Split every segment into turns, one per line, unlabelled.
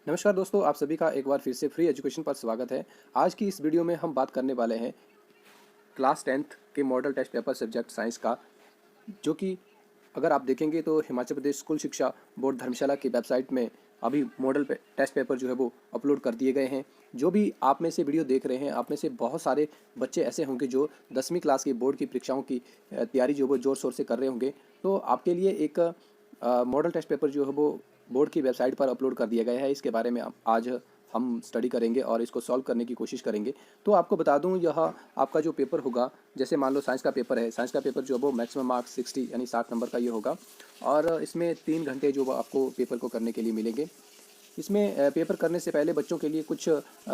नमस्कार दोस्तों, आप सभी का एक बार फिर से फ्री एजुकेशन पर स्वागत है। आज की इस वीडियो में हम बात करने वाले हैं क्लास 10th के model test paper subject science का, जो कि अगर आप देखेंगे तो हिमाचल प्रदेश स्कूल शिक्षा बोर्ड धर्मशाला की वेबसाइट में अभी मॉडल टेस्ट पेपर जो है वो अपलोड कर दिए गए हैं। जो भी आप में से वीडियो देख रहे हैं, आप में से बहुत सारे बच्चे ऐसे होंगे जो 10वीं क्लास की बोर्ड की परीक्षाओं की तैयारी जो वो ज़ोर शोर से कर रहे होंगे। तो आपके लिए एक मॉडल टेस्ट पेपर जो है वो बोर्ड की वेबसाइट पर अपलोड कर दिया गया है। इसके बारे में आज हम स्टडी करेंगे और इसको सॉल्व करने की कोशिश करेंगे। तो आपको बता दूं, यह आपका जो पेपर होगा, जैसे मान लो साइंस का पेपर है, साइंस का पेपर जो है वो मैक्सिमम मार्क्स 60 यानी 60 नंबर का ये होगा। और इसमें 3 घंटे जो आपको पेपर को करने के लिए मिलेंगे। इसमें पेपर करने से पहले बच्चों के लिए कुछ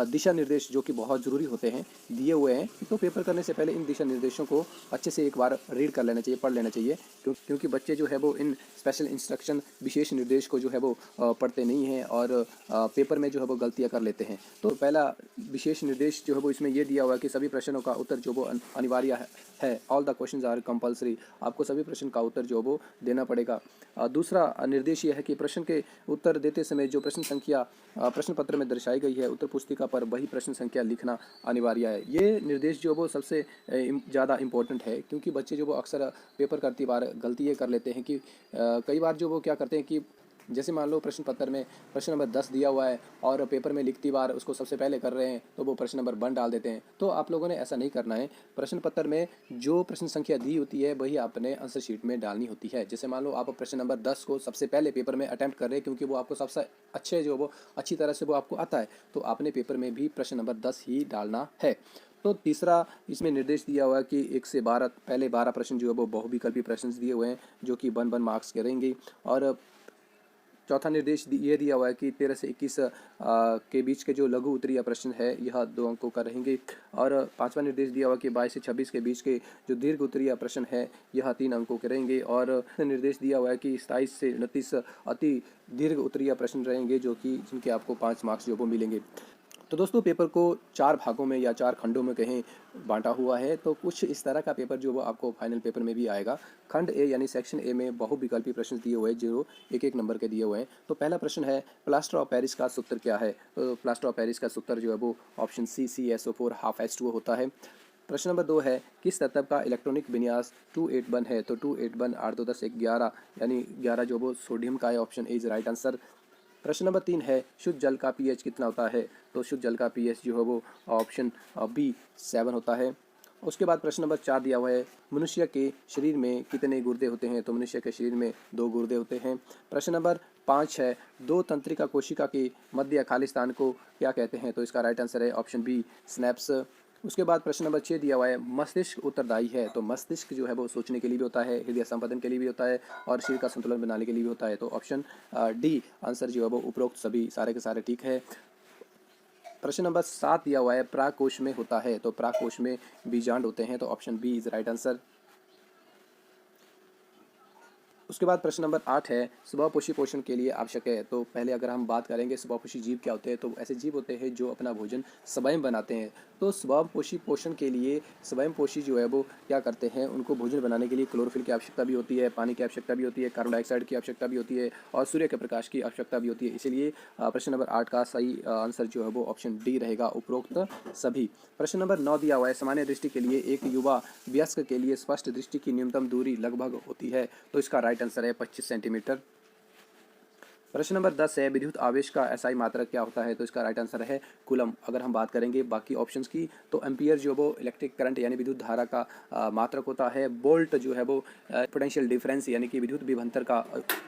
दिशा निर्देश जो कि बहुत ज़रूरी होते हैं दिए हुए हैं। तो पेपर करने से पहले इन दिशा निर्देशों को अच्छे से एक बार रीड कर लेना चाहिए, पढ़ लेना चाहिए, क्योंकि बच्चे जो है वो इन स्पेशल इंस्ट्रक्शन विशेष निर्देश को जो है वो पढ़ते नहीं हैं और पेपर में जो है वो गलतियाँ कर लेते हैं। तो पहला विशेष निर्देश जो है वो इसमें ये दिया हुआ है कि सभी प्रश्नों का उत्तर जो वो अनिवार्य है। All the questions are compulsory. आपको सभी प्रश्न का उत्तर जो वो देना पड़ेगा। दूसरा निर्देश ये है कि प्रश्न के उत्तर देते समय जो प्रश्न संख्या प्रश्न पत्र में दर्शाई गई है, उत्तर पुस्तिका पर वही प्रश्न संख्या लिखना अनिवार्य है। ये निर्देश जो वो सबसे ज़्यादा इम्पोर्टेंट है, क्योंकि बच्चे जो वो अक्सर पेपर करती बार गलती ये कर लेते हैं कि कई बार जो वो क्या करते हैं कि जैसे मान लो प्रश्न पत्र में प्रश्न नंबर 10 दिया हुआ है और पेपर में लिखती बार उसको सबसे पहले कर रहे हैं, तो वो प्रश्न नंबर 1 डाल देते हैं। तो आप लोगों ने ऐसा नहीं करना है। प्रश्न पत्र में जो प्रश्न संख्या दी होती है वही आपने आंसर शीट में डालनी होती है। जैसे मान लो आप प्रश्न नंबर 10 को सबसे पहले पेपर में अटैम्प्ट कर रहे हैं, क्योंकि वो आपको सबसे अच्छे जो वो अच्छी तरह से वो आपको आता है, तो आपने पेपर में भी प्रश्न नंबर 10 ही डालना है। तो तीसरा इसमें निर्देश दिया हुआ है कि 1 से 12 पहले 12 प्रश्न जो है वो बहुविकल्पी प्रश्न दिए हुए हैं, जो कि 1 मार्क्स के रहेंगे। और चौथा निर्देश ये दिया हुआ है कि 13 से 21 के बीच के जो लघु उत्तरीय प्रश्न है, यह 2 अंकों का रहेंगे। और पांचवा निर्देश दिया हुआ कि 22 से 26 के बीच के जो दीर्घ उत्तरीय प्रश्न है, यह 3 अंकों के रहेंगे। और निर्देश दिया हुआ है कि 27 से 29 अति दीर्घ उत्तरीय प्रश्न रहेंगे, जो कि जिनके आपको 5 मार्क्स जो वो मिलेंगे। तो दोस्तों, पेपर को 4 भागों में या 4 खंडों में कहीं बांटा हुआ है। तो कुछ इस तरह का पेपर जो वो आपको फाइनल पेपर में भी आएगा। खंड ए यानी सेक्शन ए में बहुविकल्पी प्रश्न दिए हुए हैं, जो 1-1 नंबर के दिए हुए हैं। तो पहला प्रश्न है, प्लास्टर ऑफ पेरिस का सूत्र क्या है? तो प्लास्टर ऑफ पेरिस का सूत्र जो है वो option C CaSO4 half H2O होता है। प्रश्न नंबर 2 है, किस तत्व का इलेक्ट्रॉनिक विन्यास 281 है? तो 281 8 2 10 11 यानी 11 जो वो सोडियम का है। Option A is right answer. प्रश्न नंबर 3 है, शुद्ध जल का पीएच कितना होता है? तो शुद्ध जल का पीएच जो है वो ऑप्शन बी 7 होता है। उसके बाद प्रश्न नंबर 4 दिया हुआ है, मनुष्य के शरीर में कितने गुर्दे होते हैं? तो मनुष्य के शरीर में 2 गुर्दे होते हैं। प्रश्न नंबर 5 है, 2 तंत्रिका कोशिका के मध्य खाली स्थान को क्या कहते हैं? तो इसका राइट आंसर है ऑप्शन बी स्नैप्स। उसके बाद प्रश्न नंबर 6 दिया हुआ है, मस्तिष्क उत्तरदायी है? तो मस्तिष्क जो है वो सोचने के लिए भी होता है, हृदय संपादन के लिए भी होता है और शरीर का संतुलन बनाने के लिए भी होता है। तो ऑप्शन डी आंसर जो है वो उपरोक्त सभी सारे के सारे ठीक है। प्रश्न नंबर 7 दिया हुआ है, प्राकोश में होता है? तो प्राकोश में बीजांड होते हैं। तो option B is right answer. उसके बाद प्रश्न नंबर 8 है, स्वपोषी पोषण के लिए आवश्यक है? तो पहले अगर हम बात करेंगे स्वपोषी जीव क्या होते हैं, तो ऐसे जीव होते हैं जो अपना भोजन स्वयं बनाते हैं। तो स्वपोषी पोषण के लिए स्वयं पोषी जो है वो क्या करते हैं, उनको भोजन बनाने के लिए क्लोरोफिल की आवश्यकता भी होती है, पानी की आवश्यकता भी होती है, कार्बन डाइऑक्साइड की आवश्यकता भी होती है और सूर्य के प्रकाश की आवश्यकता भी होती है। इसीलिए प्रश्न नंबर 8 का सही आंसर जो है वो ऑप्शन डी रहेगा, उपरोक्त सभी। प्रश्न नंबर 9 दिया हुआ है, सामान्य दृष्टि के लिए एक युवा वयस्क के लिए स्पष्ट दृष्टि की न्यूनतम दूरी लगभग होती है? तो इसका राइट आंसर है 25 सेंटीमीटर। प्रश्न नंबर 10 है, विद्युत आवेश का एसआई मात्रक क्या होता है? तो इसका राइट आंसर है कूलम। अगर हम बात करेंगे बाकी ऑप्शंस की, तो एम्पियर जो वो इलेक्ट्रिक करंट यानी विद्युत धारा का मात्रक होता है। वोल्ट जो है वो पोटेंशियल डिफरेंस यानी कि विद्युत विभवांतर का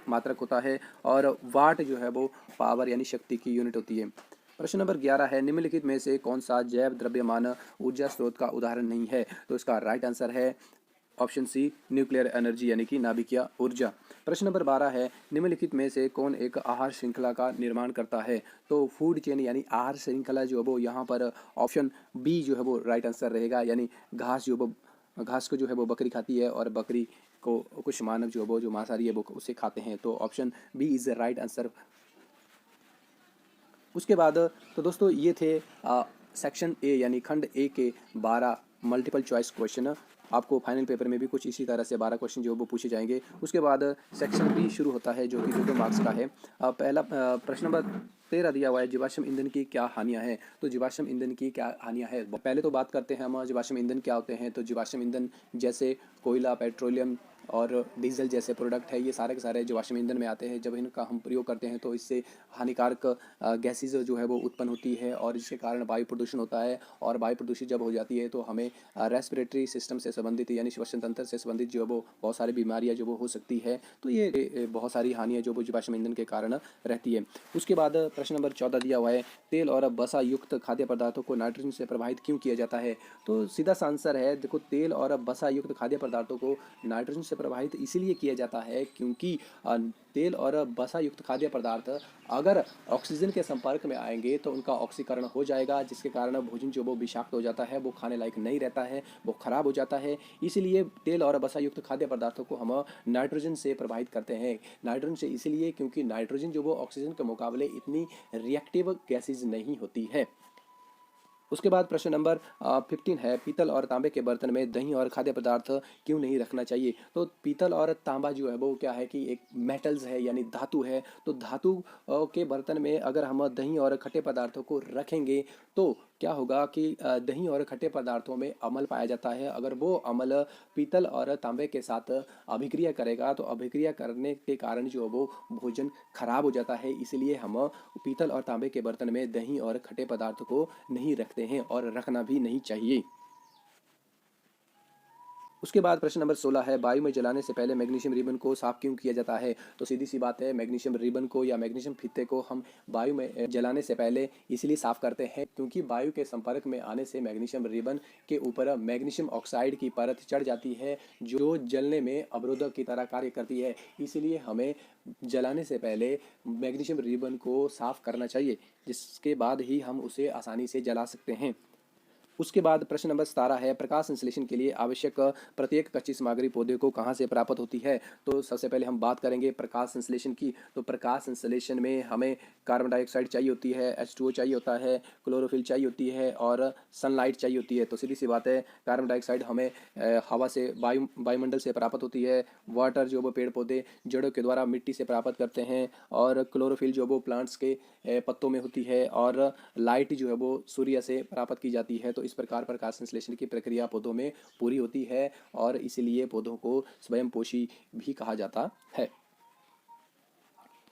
मात्रक होता है। और वाट जो है वो पावर यानी शक्ति की यूनिट होती है। प्रश्न नंबर 11 है, निम्नलिखित में से कौन सा जैव द्रव्यमान ऊर्जा स्रोत का उदाहरण नहीं है? तो इसका राइट आंसर है ऑप्शन सी न्यूक्लियर एनर्जी यानी कि नाभिकीय ऊर्जा। प्रश्न नंबर 12 है, निम्नलिखित में से कौन एक आहार श्रृंखला का निर्माण करता है? तो फूड चेन यानी आहार श्रृंखला जो है वो यहाँ पर ऑप्शन बी जो है वो राइट आंसर रहेगा। यानी घास जो वो घास को जो है वो बकरी खाती है और बकरी को कुछ मानव जो है वो जो मांसाहारी है वो उसे खाते हैं। तो option B is the right answer. उसके बाद तो दोस्तों ये थे सेक्शन ए यानी खंड ए के 12 मल्टीपल चॉइस क्वेश्चन। आपको फाइनल पेपर में भी कुछ इसी तरह से 12 क्वेश्चन जो वो पूछे जाएंगे। उसके बाद सेक्शन बी शुरू होता है जो कि 2 मार्क्स का है। पहला प्रश्न नंबर 13 दिया हुआ है, जीवाश्म ईंधन की क्या हानियां हैं। तो जीवाश्म ईंधन की क्या हानियां हैं, पहले तो बात करते हैं हम जीवाश्म ईंधन क्या होते हैं। तो जीवाश्म ईंधन जैसे कोयला, पेट्रोलियम और डीजल जैसे प्रोडक्ट है, ये सारे के सारे जीवाश्म ईंधन में आते हैं। जब इनका हम प्रयोग करते हैं तो इससे हानिकारक गैसेज जो है वो उत्पन्न होती है और इसके कारण वायु प्रदूषण होता है। और वायु प्रदूषित जब हो जाती है तो हमें रेस्पिरेटरी सिस्टम से संबंधित यानी श्वसन तंत्र से संबंधित जो वो बहुत सारी बीमारियां जो वो हो सकती है। तो ये बहुत सारी हानियां जो वो जीवाश्म ईंधन के कारण रहती है। उसके बाद प्रश्न नंबर 14 दिया हुआ है, तेल और वसा युक्त खाद्य पदार्थों को नाइट्रोजन से प्रभावित क्यों किया जाता है। तो सीधा सा आंसर है, देखो तेल और वसा युक्त खाद्य पदार्थों को नाइट्रोजन से प्रभावित इसीलिए किया जाता है क्योंकि तेल और वसा युक्त खाद्य पदार्थ अगर ऑक्सीजन के संपर्क में आएंगे तो उनका ऑक्सीकरण हो जाएगा, जिसके कारण भोजन जो वो विषाक्त हो जाता है, वो खाने लायक नहीं रहता है, वो खराब हो जाता है। इसीलिए तेल और वसा युक्त खाद्य पदार्थों को हम नाइट्रोजन से प्रभावित करते हैं। नाइट्रोजन से इसलिए क्योंकि नाइट्रोजन जो वो ऑक्सीजन के मुकाबले इतनी रिएक्टिव गैसेज नहीं होती है। उसके बाद प्रश्न नंबर 15 है, पीतल और तांबे के बर्तन में दही और खाद्य पदार्थ क्यों नहीं रखना चाहिए। तो पीतल और तांबा जो है वो क्या है कि एक मेटल्स है यानी धातु है। तो धातु के बर्तन में अगर हम दही और खट्टे पदार्थों को रखेंगे तो क्या होगा कि दही और खट्टे पदार्थों में अम्ल पाया जाता है। अगर वो अम्ल पीतल और तांबे के साथ अभिक्रिया करेगा तो अभिक्रिया करने के कारण जो वो भोजन खराब हो जाता है। इसलिए हम पीतल और तांबे के बर्तन में दही और खट्टे पदार्थ को नहीं रखते हैं और रखना भी नहीं चाहिए। उसके बाद प्रश्न नंबर 16 है, वायु में जलाने से पहले मैग्नीशियम रिबन को साफ क्यों किया जाता है। तो सीधी सी बात है, मैग्नीशियम रिबन को या मैग्नीशियम फीते को हम वायु में जलाने से पहले इसलिए साफ करते हैं क्योंकि वायु के संपर्क में आने से मैग्नीशियम रिबन के ऊपर मैग्नीशियम ऑक्साइड की परत चढ़ जाती है जो जलने में अवरोधक की तरह कार्य करती है। इसलिए हमें जलाने से पहले मैग्नीशियम रिबन को साफ करना चाहिए, जिसके बाद ही हम उसे आसानी से जला सकते हैं। उसके बाद प्रश्न नंबर 17 है, प्रकाश संश्लेषण के लिए आवश्यक प्रत्येक कच्ची सामग्री पौधे को कहाँ से प्राप्त होती है। तो सबसे पहले हम बात करेंगे प्रकाश संश्लेषण की। तो प्रकाश संश्लेषण में हमें कार्बन डाइऑक्साइड चाहिए होती है, H2O चाहिए होता है, क्लोरोफिल चाहिए होती है और सनलाइट चाहिए होती है। तो सीधी सी बात है, कार्बन डाइऑक्साइड हमें हवा से वायुमंडल से प्राप्त होती है। वाटर जो वो पेड़ पौधे जड़ों के द्वारा मिट्टी से प्राप्त करते हैं और क्लोरोफिल जो वो प्लांट्स के पत्तों में होती है और लाइट जो है वो सूर्य से प्राप्त की जाती है। तो इस प्रकार प्रकाश संश्लेषण की प्रक्रिया पौधों में पूरी होती है और इसलिए पौधों को स्वयंपोषी भी कहा जाता है।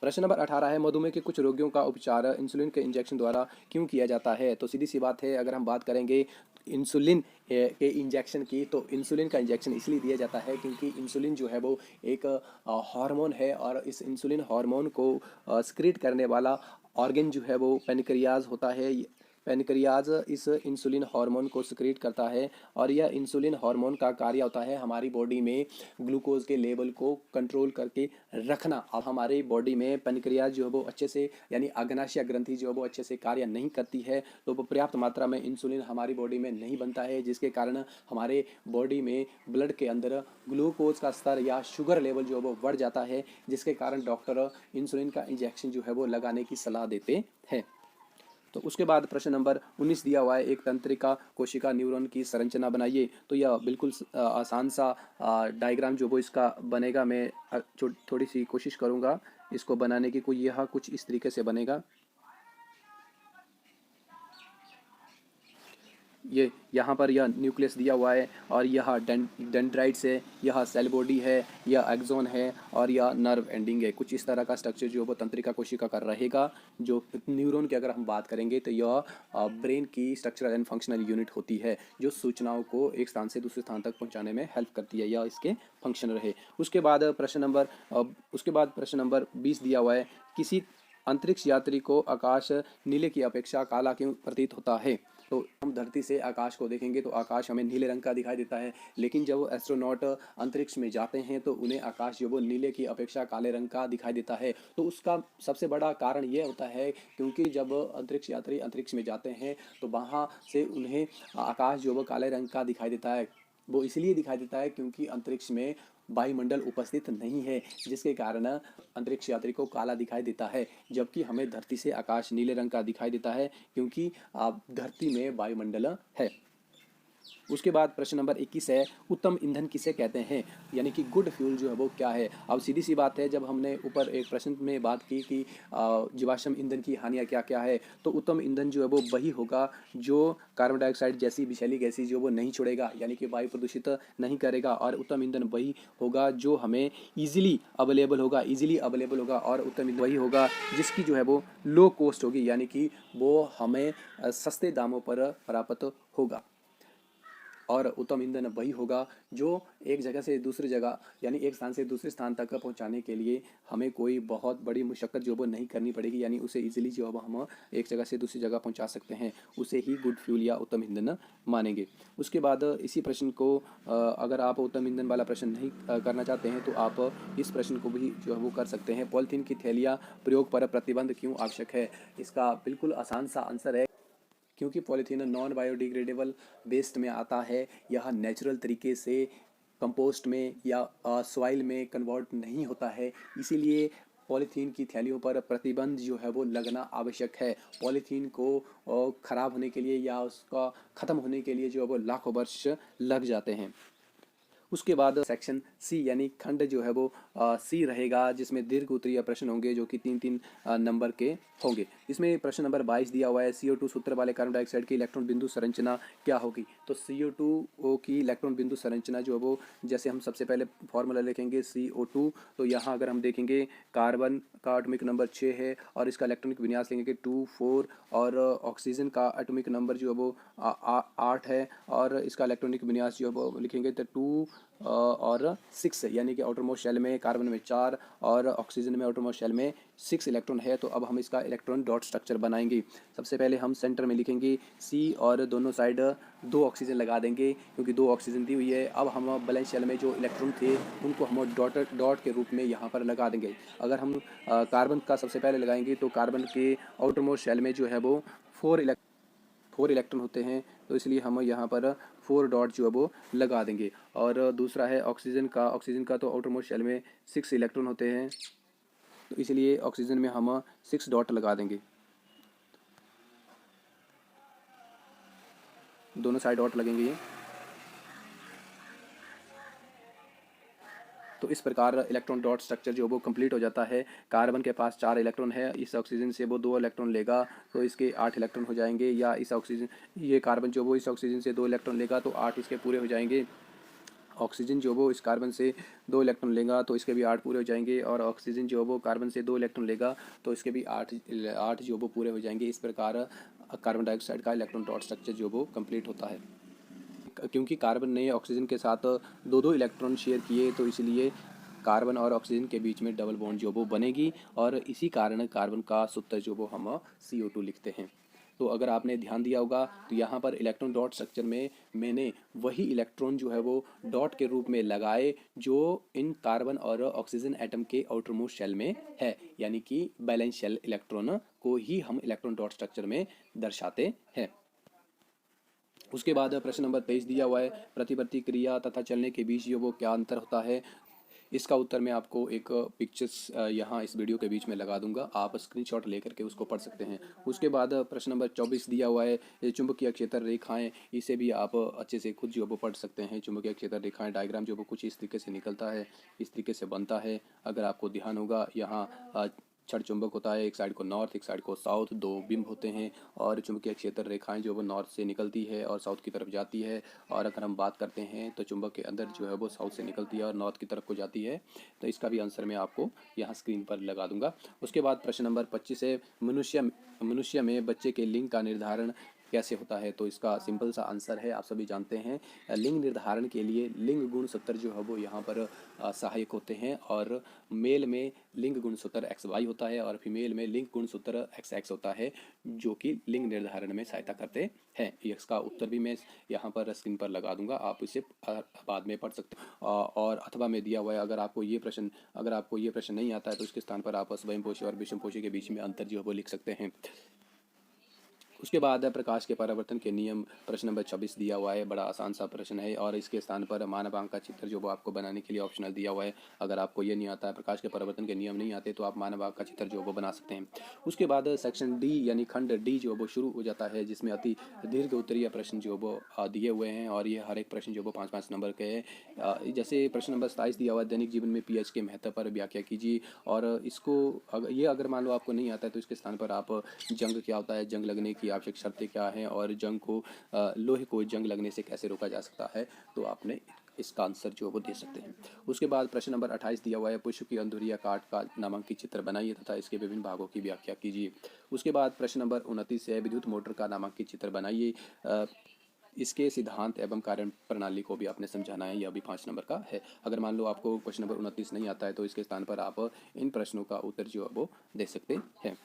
प्रश्न नंबर 18 है, मधुमेह के कुछ रोगियों का उपचार इंसुलिन के इंजेक्शन द्वारा क्यों किया जाता है। तो सीधी सी बात है, अगर हम बात करेंगे इंसुलिन के इंजेक्शन की, तो इंसुलिन का इंजेक्शन इसलिए दिया जाता है क्योंकि इंसुलिन जो है वो एक हार्मोन है और इस इंसुलिन हार्मोन को सिक्रीट करने वाला ऑर्गन जो है वो पेनक्रियाज होता है। पेनक्रियाज इस इंसुलिन हार्मोन को सिक्रीट करता है और यह इंसुलिन हार्मोन का कार्य होता है हमारी बॉडी में ग्लूकोज के लेवल को कंट्रोल करके रखना। अब हमारी बॉडी में पेनक्रियाज जो है वो अच्छे से यानी अग्नाशय ग्रंथि जो है वो अच्छे से कार्य नहीं करती है, तो वो पर्याप्त मात्रा में इंसुलिन हमारी बॉडी में नहीं बनता है, जिसके कारण हमारे बॉडी में ब्लड के अंदर ग्लूकोज का स्तर या शुगर लेवल जो है वो बढ़ जाता है, जिसके कारण डॉक्टर इंसुलिन का इंजेक्शन जो है वो लगाने की सलाह देते हैं। तो उसके बाद प्रश्न नंबर 19 दिया हुआ है, एक तंत्रिका कोशिका न्यूरॉन की संरचना बनाइए। तो यह बिल्कुल आसान सा डायग्राम जो वो इसका बनेगा। मैं थोड़ी सी कोशिश करूँगा इसको बनाने की। कोई यह कुछ इस तरीके से बनेगा। ये यहाँ पर यह न्यूक्लियस दिया हुआ है और यह डेंड्राइट्स है, यह सेल बॉडी है, यह एक्सोन है और यह नर्व एंडिंग है। कुछ इस तरह का स्ट्रक्चर जो वो तंत्रिका कोशिका का रहेगा। जो न्यूरॉन की अगर हम बात करेंगे तो यह ब्रेन की स्ट्रक्चरल एंड फंक्शनल यूनिट होती है जो सूचनाओं को एक स्थान से दूसरे स्थान तक पहुँचाने में हेल्प करती है या इसके फंक्शन रहे। उसके बाद प्रश्न नंबर 20 दिया हुआ है, किसी अंतरिक्ष यात्री को आकाश नीले की अपेक्षा काला क्यों प्रतीत होता है। तो हम धरती से आकाश को देखेंगे तो आकाश हमें नीले रंग का दिखाई देता है, लेकिन जब एस्ट्रोनॉट अंतरिक्ष में जाते हैं तो उन्हें आकाश जो वो नीले की अपेक्षा काले रंग का दिखाई देता है। तो उसका सबसे बड़ा कारण यह होता है क्योंकि जब अंतरिक्ष यात्री अंतरिक्ष में जाते हैं तो वहाँ से उन्हें आकाश जो वो काले रंग का दिखाई देता है। वो इसलिए दिखाई देता है क्योंकि अंतरिक्ष में वायुमंडल उपस्थित नहीं है, जिसके कारण अंतरिक्ष यात्री को काला दिखाई देता है, जबकि हमें धरती से आकाश नीले रंग का दिखाई देता है क्योंकि धरती में वायुमंडल है। उसके बाद प्रश्न नंबर 21 है, उत्तम ईंधन किसे कहते हैं, यानी कि गुड फ्यूल जो है वो क्या है। अब सीधी सी बात है, जब हमने ऊपर एक प्रश्न में बात की कि जीवाश्म ईंधन की हानियाँ क्या क्या है, तो उत्तम ईंधन जो है वो वही होगा जो कार्बन डाइऑक्साइड जैसी विषैली गैसें जो वो नहीं छोड़ेगा, यानी कि वायु प्रदूषित नहीं करेगा। और उत्तम ईंधन वही होगा जो हमें ईजिली अवेलेबल होगा और उत्तम ईंधन वही होगा जिसकी जो है वो लो कॉस्ट होगी, यानी कि वो हमें सस्ते दामों पर प्राप्त होगा। और उत्तम ईंधन वही होगा जो एक जगह से दूसरी जगह, यानी एक स्थान से दूसरे स्थान तक पहुंचाने के लिए हमें कोई बहुत बड़ी मुशक्क़त जो वो नहीं करनी पड़ेगी, यानी उसे इजीली जो है हम एक जगह से दूसरी जगह पहुंचा सकते हैं, उसे ही गुड फ्यूल या उत्तम ईंधन मानेंगे। उसके बाद इसी प्रश्न को अगर आप उत्तम ईंधन वाला प्रश्न नहीं करना चाहते हैं तो आप इस प्रश्न को भी जो है वो कर सकते हैं, पॉलीथीन की थैलियाँ प्रयोग पर प्रतिबंध क्यों आवश्यक है। इसका बिल्कुल आसान सा आंसर है, क्योंकि पॉलीथीन नॉन बायोडिग्रेडेबल वेस्ट में आता है। यह नेचुरल तरीके से कंपोस्ट में या सॉइल में कन्वर्ट नहीं होता है, इसीलिए पॉलीथीन की थैलियों पर प्रतिबंध जो है वो लगना आवश्यक है। पॉलीथीन को ख़राब होने के लिए या उसका ख़त्म होने के लिए जो है वो लाखों वर्ष लग जाते हैं। उसके बाद सेक्शन सी यानी खंड जो है वो सी रहेगा, जिसमें दीर्घ उत्तरीय प्रश्न होंगे जो कि 3-3 नंबर के होंगे। इसमें प्रश्न नंबर 22 दिया हुआ है, CO2 सूत्र वाले कार्बन डाइऑक्साइड की इलेक्ट्रॉन बिंदु संरचना क्या होगी। तो CO2 की इलेक्ट्रॉन बिंदु संरचना जो है वो, जैसे हम सबसे पहले फॉर्मूला लिखेंगे CO2, तो यहाँ अगर हम देखेंगे कार्बन का एटॉमिक नंबर 6 है और इसका इलेक्ट्रॉनिक विन्यास लेंगे 2 4, और ऑक्सीजन का एटॉमिक नंबर जो है वो 8 है और इसका इलेक्ट्रॉनिक विन्यास जो है वो लिखेंगे तो 2 और 6, यानी कि आउटर मोस्ट शेल में कार्बन में 4 और ऑक्सीजन में आउटर मोस्ट शेल में 6 इलेक्ट्रॉन है। तो अब हम इसका इलेक्ट्रॉन डॉट स्ट्रक्चर बनाएंगे। सबसे पहले हम सेंटर में लिखेंगे C और दोनों साइड 2 ऑक्सीजन लगा देंगे, क्योंकि 2 ऑक्सीजन दी हुई है। अब हम बैलेंस शेल में जो इलेक्ट्रॉन थे उनको हम डॉट के रूप में यहाँ पर लगा देंगे। अगर हम कार्बन का सबसे पहले लगाएंगे तो कार्बन के आउटर मोस्ट शेल में जो है वो 4 इलेक्ट्रॉन होते हैं, तो इसलिए हम यहाँ पर 4 डॉट जो है वो लगा देंगे। और दूसरा है ऑक्सीजन का तो आउटर मोस्ट शेल में 6 इलेक्ट्रॉन होते हैं, तो इसलिए ऑक्सीजन में हम 6 डॉट लगा देंगे। दोनों साइड डॉट लगेंगे ये। तो इस प्रकार इलेक्ट्रॉन डॉट स्ट्रक्चर जो वो कंप्लीट हो जाता है। कार्बन के पास 4 इलेक्ट्रॉन है, इस ऑक्सीजन से वो 2 इलेक्ट्रॉन लेगा तो इसके 8 इलेक्ट्रॉन हो जाएंगे, या ये कार्बन जो वो इस ऑक्सीजन से 2 इलेक्ट्रॉन लेगा तो 8 इसके पूरे हो जाएंगे। ऑक्सीजन जो वो इस कार्बन से 2 इलेक्ट्रॉन लेगा तो इसके भी 8 पूरे हो जाएंगे, और ऑक्सीजन जो वो कार्बन से 2 इलेक्ट्रॉन लेगा तो इसके भी 8 जो वो पूरे हो जाएंगे। इस प्रकार कार्बन डाइऑक्साइड का इलेक्ट्रॉन डॉट स्ट्रक्चर जो वो कंप्लीट होता है। क्योंकि कार्बन ने ऑक्सीजन के साथ 2-2 इलेक्ट्रॉन शेयर किए, तो इसलिए कार्बन और ऑक्सीजन के बीच में डबल बॉन्ड जो वो बनेगी, और इसी कारण कार्बन का सूत्र जो वो हम CO2 लिखते हैं। तो अगर आपने ध्यान दिया होगा तो यहाँ पर इलेक्ट्रॉन डॉट स्ट्रक्चर में मैंने वही इलेक्ट्रॉन जो है वो डॉट के रूप में लगाए जो इन कार्बन और ऑक्सीजन एटम के आउटर मोस्ट शेल में है, यानी कि बैलेंस शेल इलेक्ट्रॉन को ही हम इलेक्ट्रॉन डॉट स्ट्रक्चर में दर्शाते हैं। उसके बाद प्रश्न नंबर 23 दिया हुआ है, प्रतिवर्ती क्रिया तथा चलने के बीच जो वो क्या अंतर होता है। इसका उत्तर मैं आपको एक पिक्चर्स यहाँ इस वीडियो के बीच में लगा दूंगा, आप स्क्रीनशॉट लेकर के उसको पढ़ सकते हैं। उसके बाद प्रश्न नंबर 24 दिया हुआ है, ये चुंबकीय क्षेत्र रेखाएं, इसे भी आप अच्छे से खुद जो वो पढ़ सकते हैं। चुंबकीय क्षेत्र रेखाएं डायग्राम जो वो कुछ इस तरीके से निकलता है, इस तरीके से बनता है। अगर आपको ध्यान होगा, यहाँ क्षण चुंबक होता है, एक साइड को नॉर्थ एक साइड को साउथ, 2 बिंब होते हैं, और चुंबकीय क्षेत्र रेखाएं जो वो नॉर्थ से निकलती है और साउथ की तरफ जाती है। और अगर हम बात करते हैं तो चुंबक के अंदर जो है वो साउथ से निकलती है और नॉर्थ की तरफ को जाती है। तो इसका भी आंसर मैं आपको यहाँ स्क्रीन पर लगा दूंगा। उसके बाद प्रश्न नंबर 25 है, मनुष्य में बच्चे के लिंग का निर्धारण कैसे होता है। तो इसका सिंपल सा आंसर है, आप सभी जानते हैं, लिंग निर्धारण के लिए लिंग गुणसूत्र जो है वो यहाँ पर सहायक होते हैं। और मेल में लिंग गुणसूत्र XY होता है और फीमेल में लिंग गुणसूत्र XX होता है, जो कि लिंग निर्धारण में सहायता करते हैं। इसका उत्तर भी मैं यहाँ पर स्क्रीन पर लगा दूंगा, आप इसे बाद में पढ़ सकते हैं। और अथवा में दिया हुआ है, अगर आपको ये प्रश्न नहीं आता है तो इसके स्थान पर आप स्वयंपोषी और विषमपोषी के बीच में अंतर जो है वो लिख सकते हैं। उसके बाद प्रकाश के परावर्तन के नियम, प्रश्न नंबर 26 दिया हुआ है। बड़ा आसान सा प्रश्न है और इसके स्थान पर मानवांक का चित्र जो वो आपको बनाने के लिए ऑप्शनल दिया हुआ है। अगर आपको ये नहीं आता है, प्रकाश के परावर्तन के नियम नहीं आते, तो आप मानवांक का चित्र जो वो बना सकते हैं। उसके बाद सेक्शन डी यानी खंड डी जो वो शुरू हो जाता है, जिसमें अति दीर्घ उत्तरीय प्रश्न जो वो दिए हुए हैं और ये हर एक प्रश्न जो वो 5-5 नंबर के हैं। जैसे प्रश्न नंबर 27 दिया हुआ है, दैनिक जीवन में पीएच के महत्व पर व्याख्या कीजिए। और इसको अगर मान लो आपको नहीं आता है, तो इसके स्थान पर आप जंग क्या होता है, जंग लगने की आवश्यक शर्तें क्या हैं और जंग को लोहे को जंग लगने से कैसे रोका जा सकता है, तो आपने इसका आंसर जो वो दे सकते हैं। उसके बाद प्रश्न नंबर 28 दिया हुआ है, पुष्प की अंधुरिया काट का नामांकित चित्र बनाइए तथा इसके विभिन्न भागों की व्याख्या कीजिए। उसके बाद प्रश्न नंबर 29 है, विद्युत मोटर का नामांकित चित्र बनाइए। इसके सिद्धांत एवं कार्य प्रणाली को भी आपने समझाना है, यह भी 5 नंबर का है। अगर मान लो आपको क्वेश्चन नंबर 29 नहीं आता है, तो इसके स्थान पर आप इन प्रश्नों का उत्तर जो है वो दे सकते हैं।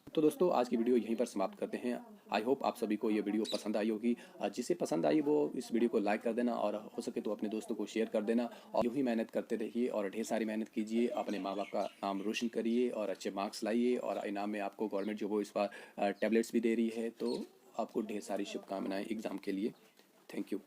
तो दोस्तों, आज की वीडियो यहीं पर समाप्त करते हैं। आई होप आप सभी को ये वीडियो पसंद आई होगी। जिसे पसंद आई वो इस वीडियो को लाइक कर देना और हो सके तो अपने दोस्तों को शेयर कर देना। और यूँ ही मेहनत करते रहिए और ढेर सारी मेहनत कीजिए, अपने माँ बाप का नाम रोशन करिए और अच्छे मार्क्स लाइए। और इनाम में आपको गवर्नमेंट जो वो इस बार टैबलेट्स भी दे रही है, तो आपको ढेर सारी शुभकामनाएं एग्ज़ाम के लिए। Thank you.